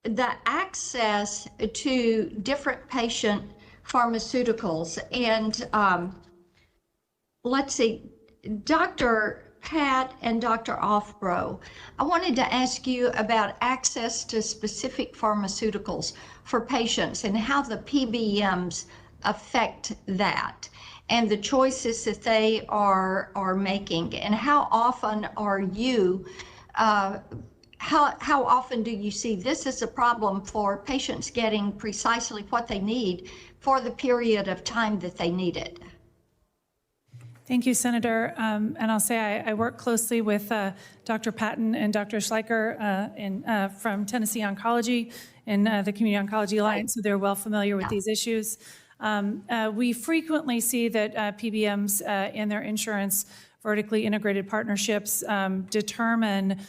the access to different patient pharmaceuticals. And let's see, Dr. Patt and Dr. Oftebro, I wanted to ask you about access to specific pharmaceuticals for patients and how the PBMs affect that and the choices that they are making, and how often are you how often do you see this as a problem for patients getting precisely what they need for the period of time that they need it? Thank you, Senator. And I'll say I work closely with Dr. Patton and Dr. Schleicher from Tennessee Oncology and the Community Oncology Alliance, so they're well familiar with these issues. We frequently see that PBMs and their insurance vertically integrated partnerships determine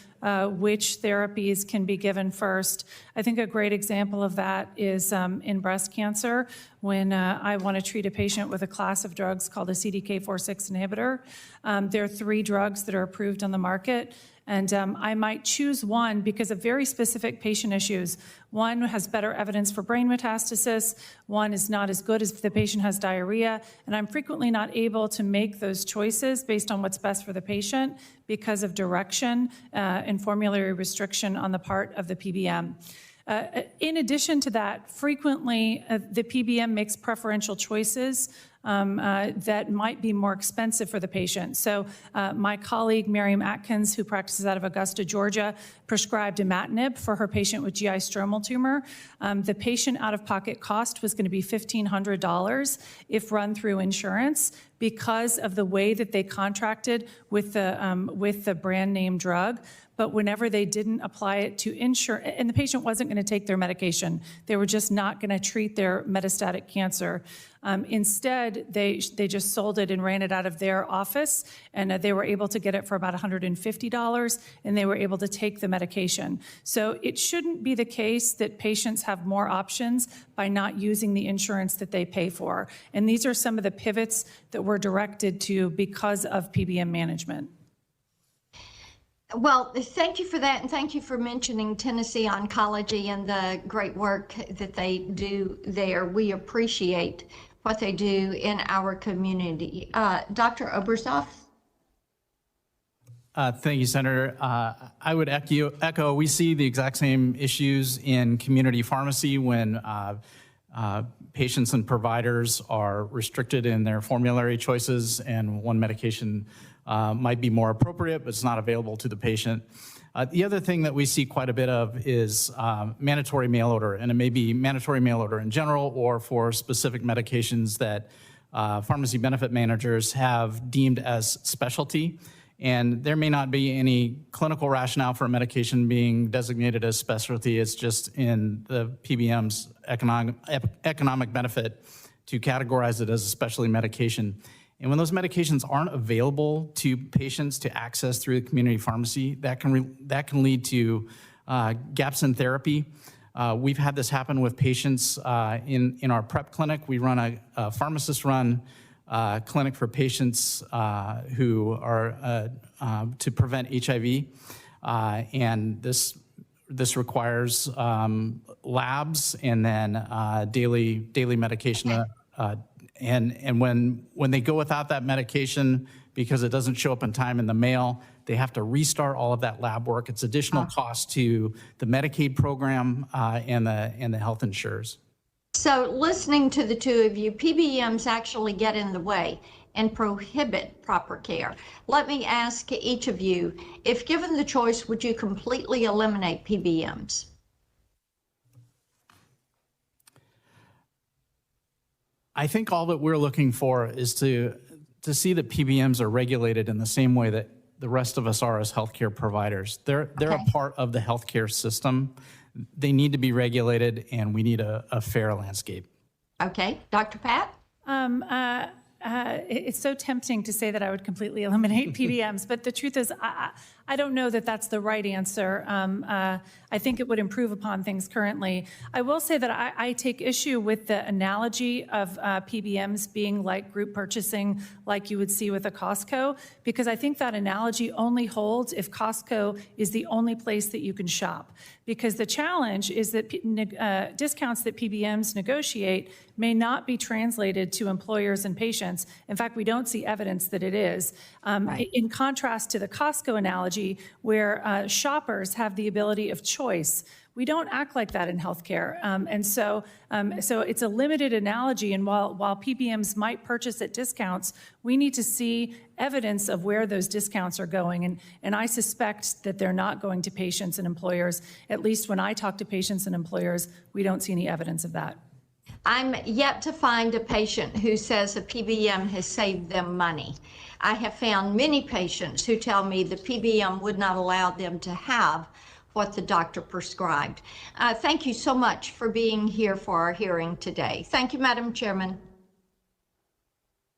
which therapies can be given first. I think a great example of that is in breast cancer, when I want to treat a patient with a class of drugs called a CDK4/6 inhibitor. There are 3 drugs that are approved on the market, and I might choose one because of very specific patient issues. One has better evidence for brain metastasis, one is not as good if the patient has diarrhea, and I'm frequently not able to make those choices based on what's best for the patient because of direction and formulary restriction on the part of the PBM. In addition to that, frequently the PBM makes preferential choices that might be more expensive for the patient. So my colleague, Miriam Atkins, who practices out of Augusta, Georgia, prescribed imatinib for her patient with GI stromal tumor. The patient out-of-pocket cost was going to be $1,500 if run through insurance because of the way that they contracted with the brand name drug. But whenever they didn't apply it to insurance, and the patient wasn't going to take their medication, they were just not going to treat their metastatic cancer. Instead, they just sold it and ran it out of their office, and they were able to get it for about $150, and they were able to take the medication. So it shouldn't be the case that patients have more options by not using the insurance that they pay for. And these are some of the pivots that we're directed to because of PBM management. Well, thank you for that, and thank you for mentioning Tennessee Oncology and the great work that they do there. We appreciate what they do in our community. Dr. Oberstdorf? Thank you, Senator. I would echo, we see the exact same issues in community pharmacy when patients and providers are restricted in their formulary choices, and one medication might be more appropriate, but it's not available to the patient. The other thing that we see quite a bit of is mandatory mail order, and it may be mandatory mail order in general or for specific medications that pharmacy benefit managers have deemed as specialty. And there may not be any clinical rationale for a medication being designated as specialty. It's just in the PBM's economic benefit to categorize it as a specialty medication. And when those medications aren't available to patients to access through the community pharmacy, that can lead to gaps in therapy. We've had this happen with patients in our PrEP clinic. We run a pharmacist-run clinic for patients who are to prevent HIV, and this requires labs and then daily medication. And when they go without that medication because it doesn't show up in time in the mail, they have to restart all of that lab work. It's additional cost to the Medicaid program and the health insurers. So listening to the two of you, PBMs actually get in the way and prohibit proper care. Let me ask each of you, if given the choice, would you completely eliminate PBMs? I think all that we're looking for is to see that PBMs are regulated in the same way that the rest of us are as healthcare providers. They're a part of the healthcare system. They need to be regulated, and we need a fair landscape. Okay, Dr. Patt? It's so tempting to say that I would completely eliminate PBMs, but the truth is I don't know that that's the right answer. I think it would improve upon things currently. I will say that I take issue with the analogy of PBMs being like group purchasing, like you would see with a Costco, because I think that analogy only holds if Costco is the only place that you can shop. Because the challenge is that discounts that PBMs negotiate may not be translated to employers and patients. In fact, we don't see evidence that it is. In contrast to the Costco analogy, where shoppers have the ability of choice, we don't act like that in healthcare. So it's a limited analogy, and while PBMs might purchase at discounts, we need to see evidence of where those discounts are going. And I suspect that they're not going to patients and employers. At least when I talk to patients and employers, we don't see any evidence of that. I'm yet to find a patient who says a PBM has saved them money. I have found many patients who tell me the PBM would not allow them to have what the doctor prescribed. Thank you so much for being here for our hearing today. Thank you, Madam Chairman.